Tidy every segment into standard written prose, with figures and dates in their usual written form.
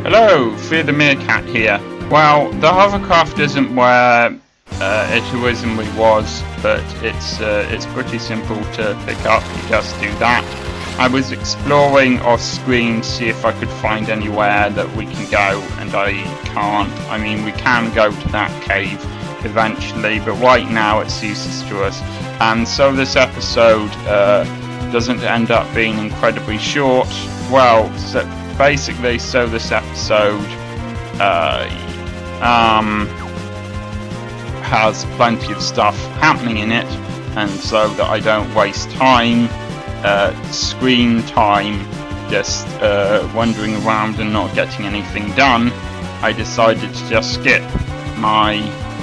Hello, Fear the Meerkat here. Well, the hovercraft isn't where it originally was, but it's pretty simple to pick up. You just do that. I was exploring off screen to see if I could find anywhere that we can go, and I can't. I mean, we can go to that cave eventually, but right now it's useless to us. And so this episode doesn't end up being incredibly short. Well, basically, so this episode has plenty of stuff happening in it, and so that I don't waste time, screen time, just wandering around and not getting anything done, I decided to just skip my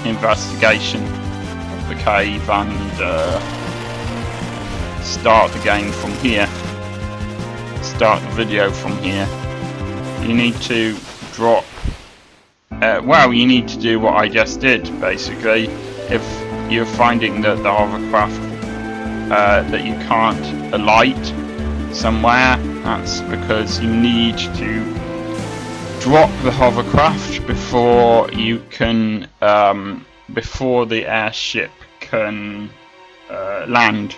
investigation of the cave and start the game from here. Start the video from here. You need to drop well, you need to do what I just did, basically. If you're finding that the hovercraft that you can't alight somewhere, that's because you need to drop the hovercraft before you can before the airship can land.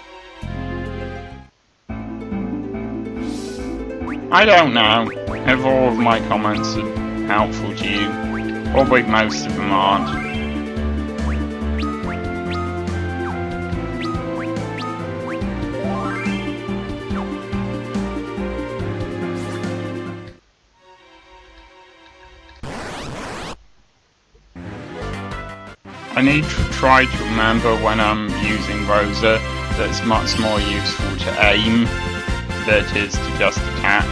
I don't know if all of my comments are helpful to you. Probably most of them aren't. I need to try to remember when I'm using Rosa that it's much more useful to aim than it is to just attack.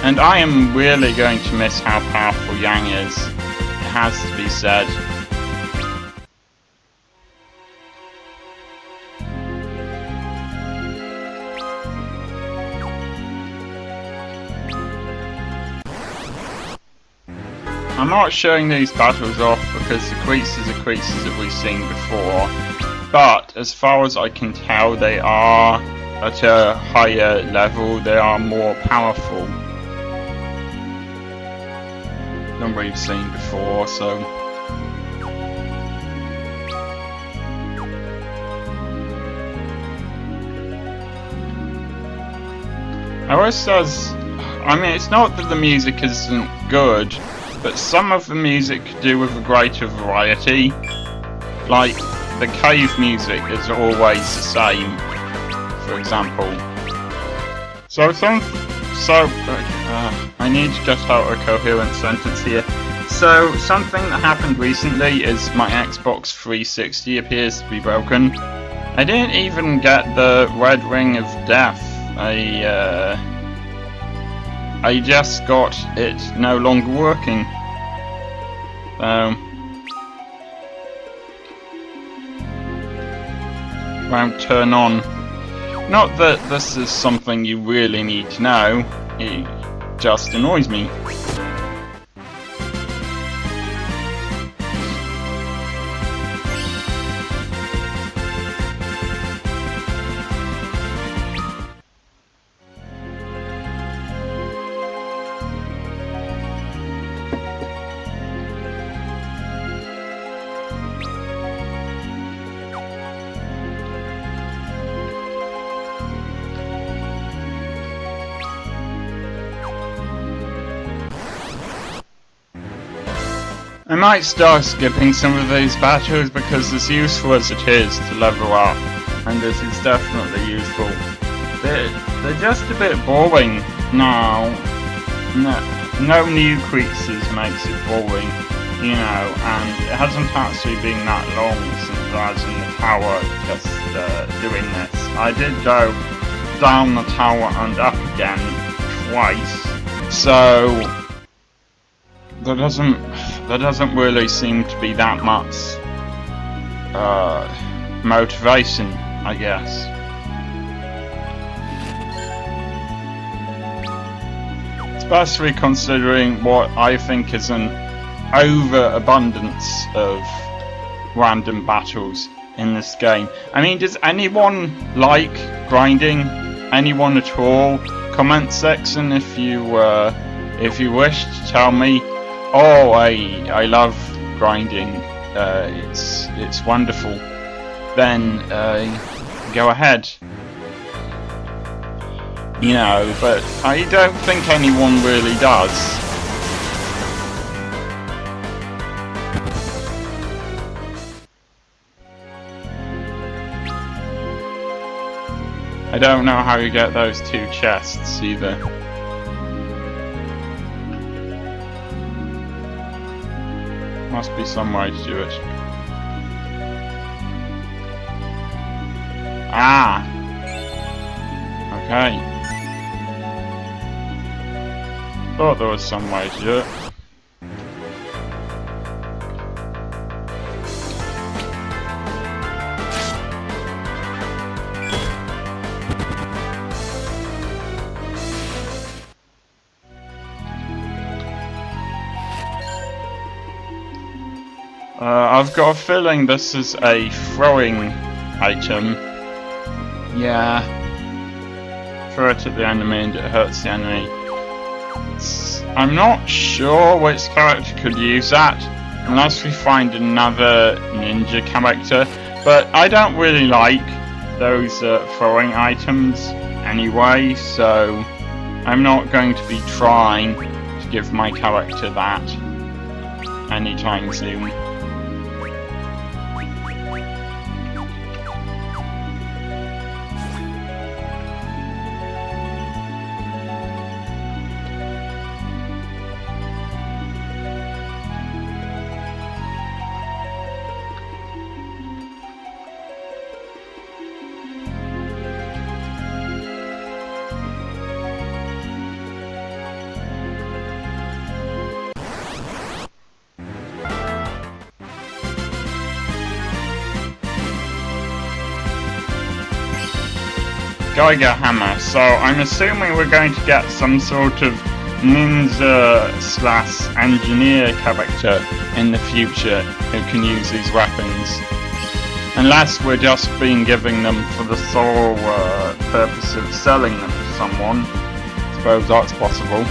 And I am really going to miss how powerful Yang is. It has to be said. I'm not showing these battles off because the creatures are creatures that we've seen before, but as far as I can tell, they are at a higher level, they are more powerful than we've seen before, so I mean, it's not that the music isn't good, but some of the music could do with a greater variety. Like, the cave music is always the same, for example. I need to just out a coherent sentence here. So, something that happened recently is my Xbox 360 appears to be broken. I didn't even get the red ring of death. I just got it no longer working. Won't turn on. Not that this is something you really need to know, it just annoys me. I might start skipping some of these battles because as useful as it is to level up, and this is definitely useful, they're just a bit boring now. No new creatures makes it boring, you know, and it hasn't actually been that long since I was in the tower just doing this. I did go down the tower and up again twice, so there doesn't really seem to be that much motivation, I guess. Especially considering what I think is an overabundance of random battles in this game. I mean, does anyone like grinding? Anyone at all? Comment section if if you wish to tell me, oh, I love grinding, it's wonderful, then go ahead. You know, but I don't think anyone really does. I don't know how you get those 2 chests either. Must be some way to do it. Ah! Okay. Thought there was some way to do it. I've got a feeling this is a throwing item. Yeah. Throw it at the enemy and it hurts the enemy. I'm not sure which character could use that, unless we find another ninja character, but I don't really like those throwing items anyway, so I'm not going to be trying to give my character that anytime soon. Geiger Hammer, so I'm assuming we're going to get some sort of ninja / engineer character in the future who can use these weapons. Unless we're just been giving them for the sole purpose of selling them to someone. I suppose that's possible.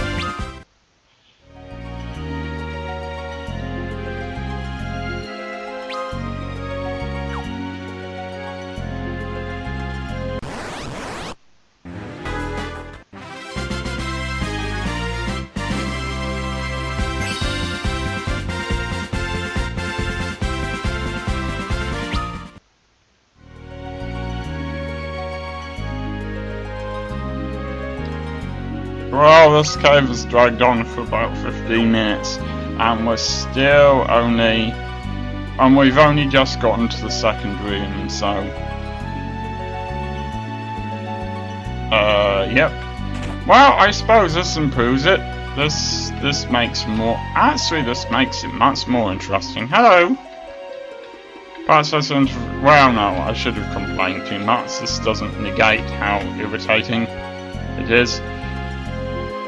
Well, this cave has dragged on for about 15 minutes, and we're still only... and we've only just gotten to the second room, so... yep. Well, I suppose this improves it. This makes more... Actually, this makes it much more interesting. Hello! Perhaps that's... Well, no, I should have complained too much. This doesn't negate how irritating it is.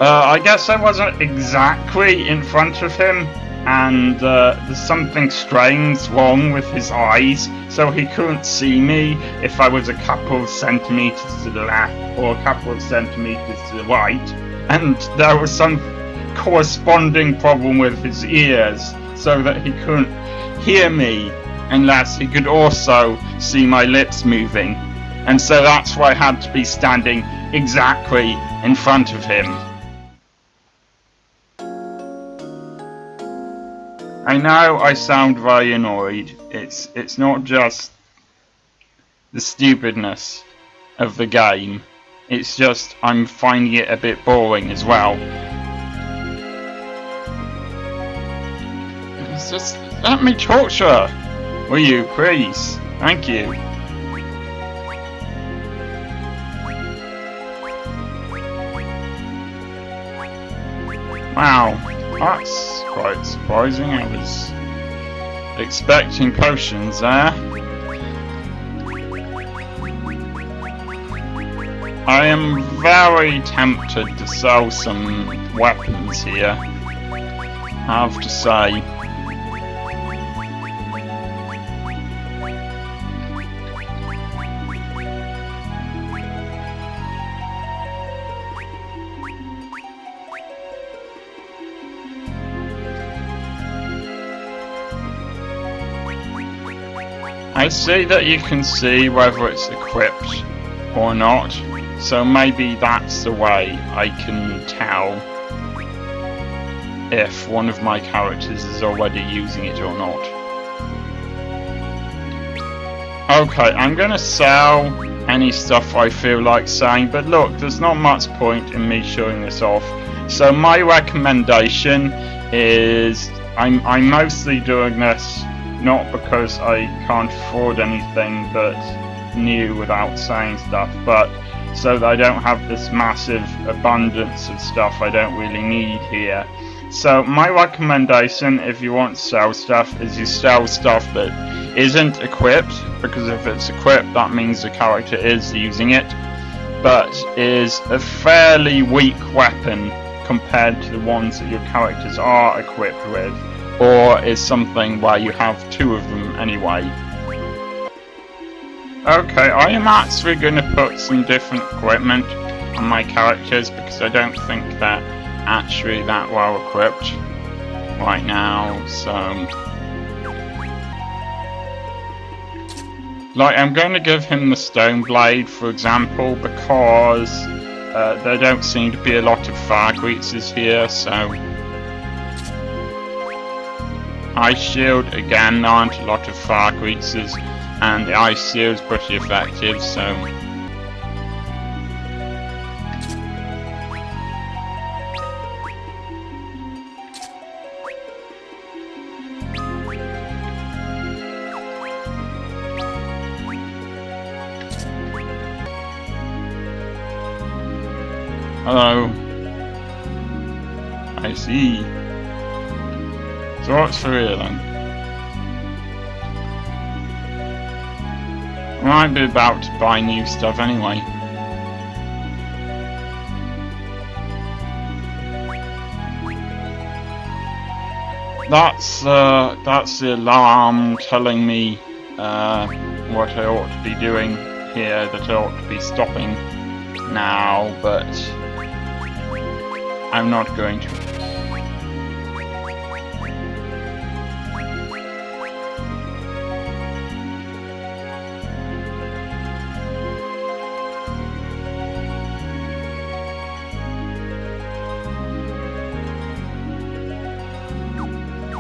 I guess I wasn't exactly in front of him, and there's something strange wrong with his eyes, so he couldn't see me if I was a couple of centimeters to the left or a couple of centimeters to the right, and there was some corresponding problem with his ears, so that he couldn't hear me unless he could also see my lips moving, and so that's why I had to be standing exactly in front of him. I know I sound very annoyed. It's not just the stupidness of the game. It's just I'm finding it a bit boring as well. It's just let me talk to her, will you, please? Thank you. Wow. That's quite surprising. I was expecting potions there. I am very tempted to sell some weapons here, I have to say. I see that you can see whether it's equipped or not, so maybe that's the way I can tell if one of my characters is already using it or not. Okay, I'm gonna sell any stuff I feel like selling, but look, there's not much point in me showing this off. So my recommendation is I'm mostly doing this not because I can't afford anything but new without saying stuff, but so that I don't have this massive abundance of stuff I don't really need here. So my recommendation, if you want to sell stuff, is you sell stuff that isn't equipped, because if it's equipped that means the character is using it, but is a fairly weak weapon compared to the ones that your characters are equipped with, or is something where you have two of them anyway. Okay, I am actually going to put some different equipment on my characters because I don't think they're actually that well equipped right now, so... Like, I'm going to give him the stone blade, for example, because there don't seem to be a lot of fire creatures here, so... Ice shield, again, there aren't a lot of fire creatures, and the ice shield is pretty effective, so... Hello. I see. So what's for real then? I might be about to buy new stuff anyway. That's the alarm telling me what I ought to be doing here, that I ought to be stopping now, but I'm not going to.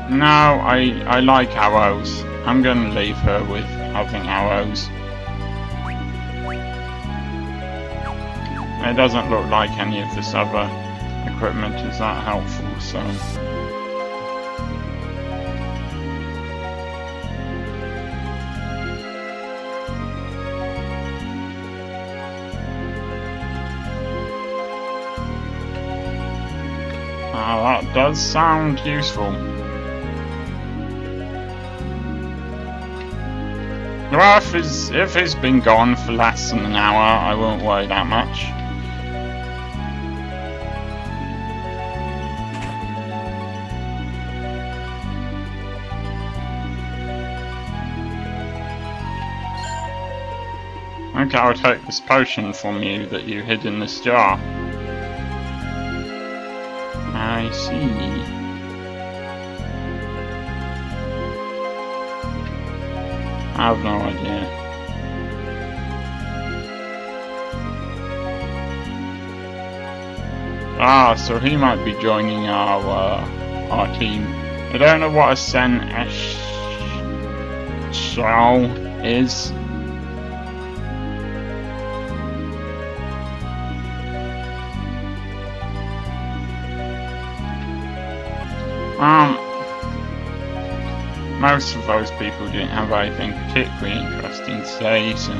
No, I like arrows. I'm gonna leave her with having arrows. It doesn't look like any of this other equipment is that helpful, so... that does sound useful. Well, if he's been gone for less than an hour, I won't worry that much. Okay, I'll take this potion from you that you hid in this jar. I see. I have no idea. Ah, so he might be joining our team. I don't know what a Seneschal is. Most of those people didn't have anything particularly interesting to say, so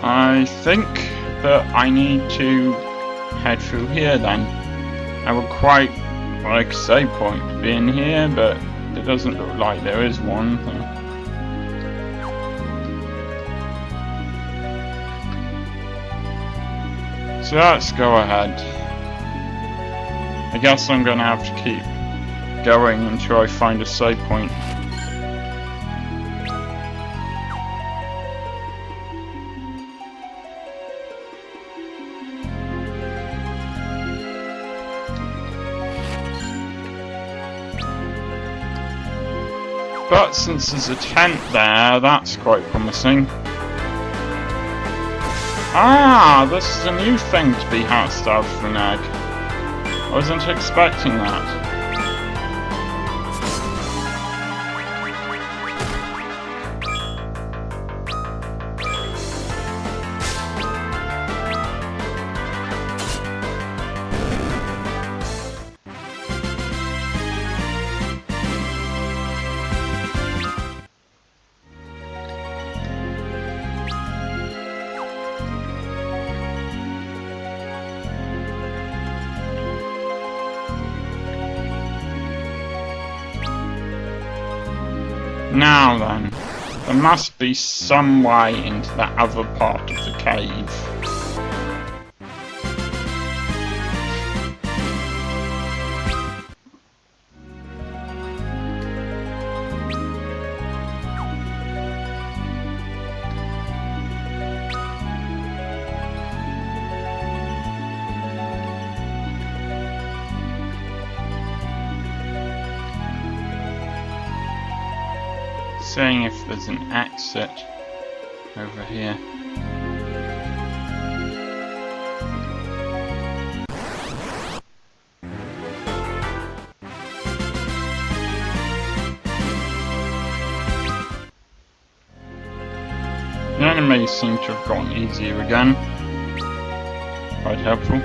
I think that I need to head through here then. I would quite like a save point to be in here, but it doesn't look like there is one. So let's go ahead. I guess I'm gonna have to keep going until I find a save point. But since there's a tent there, that's quite promising. Ah, this is a new thing to be hatched out of an egg. I wasn't expecting that. Now then, there must be some way into that other part of the cave. Seeing if there's an exit over here. The enemies seem to have gotten easier again. Quite helpful.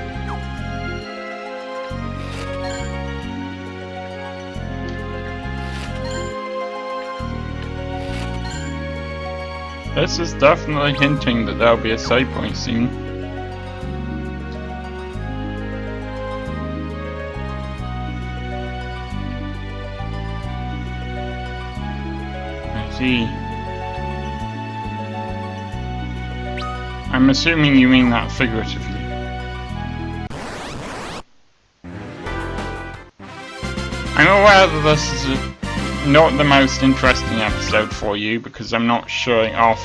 This is definitely hinting that there'll be a save point soon. I see. I'm assuming you mean that figuratively. I'm aware that this is not the most interesting episode for you because I'm not showing off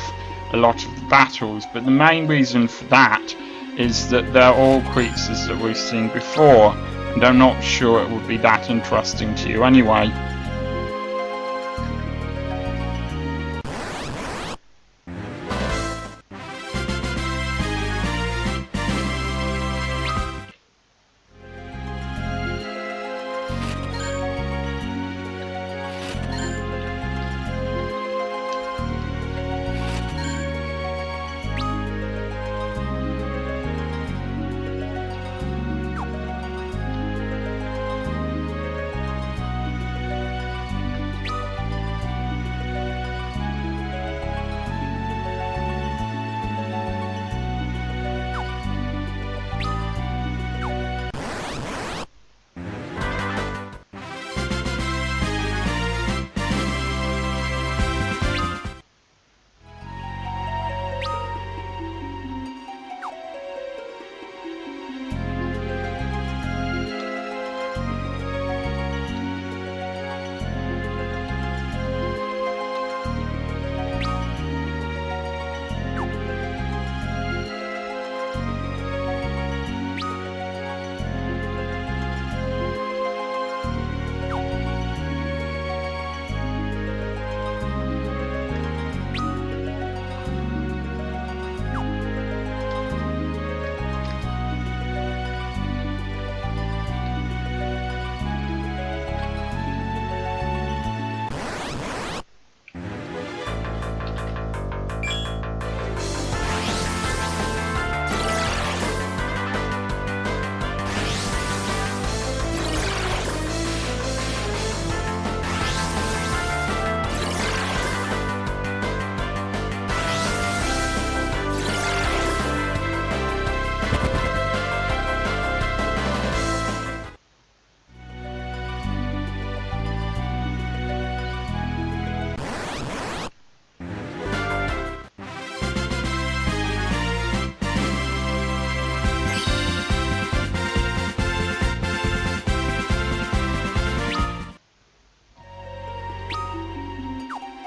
a lot of the battles, but the main reason for that is that they're all creatures that we've seen before, and I'm not sure it would be that interesting to you anyway.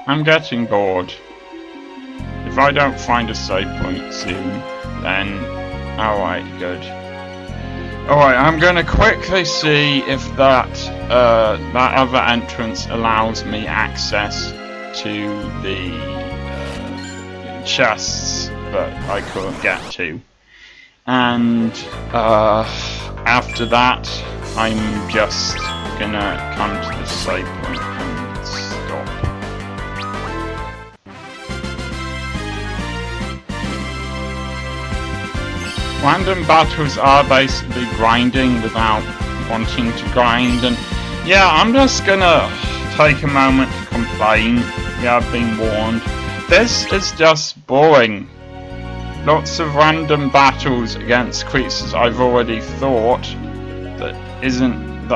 I'm getting bored. If I don't find a save point soon, then alright, good. Alright, I'm gonna quickly see if that that other entrance allows me access to the chests that I couldn't get to. And after that, I'm just gonna come to the save point and stop. Random battles are basically grinding without wanting to grind, and yeah, I'm just gonna take a moment to complain. Yeah, I've been warned. This is just boring. Lots of random battles against creatures I've already fought that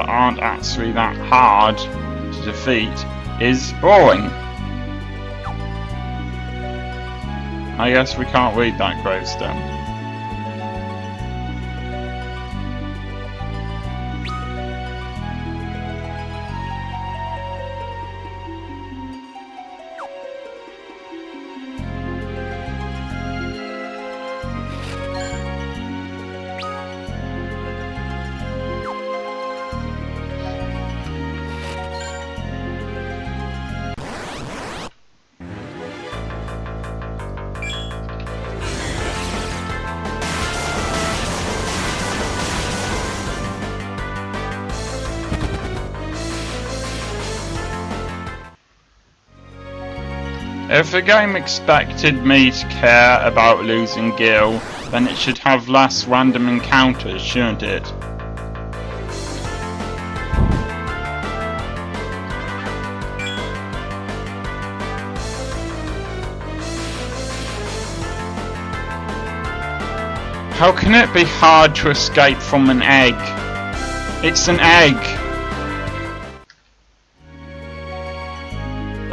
aren't actually that hard to defeat is boring. I guess we can't read that gravestone. If the game expected me to care about losing Gil, then it should have less random encounters, shouldn't it? How can it be hard to escape from an egg? It's an egg!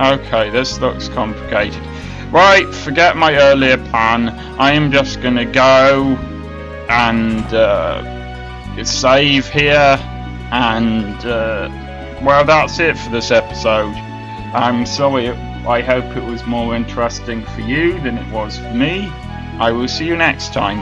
Okay, this looks complicated. Right, forget my earlier plan. I am just gonna go and save here, and well, that's it for this episode. I'm sorry, I hope it was more interesting for you than it was for me. I will see you next time.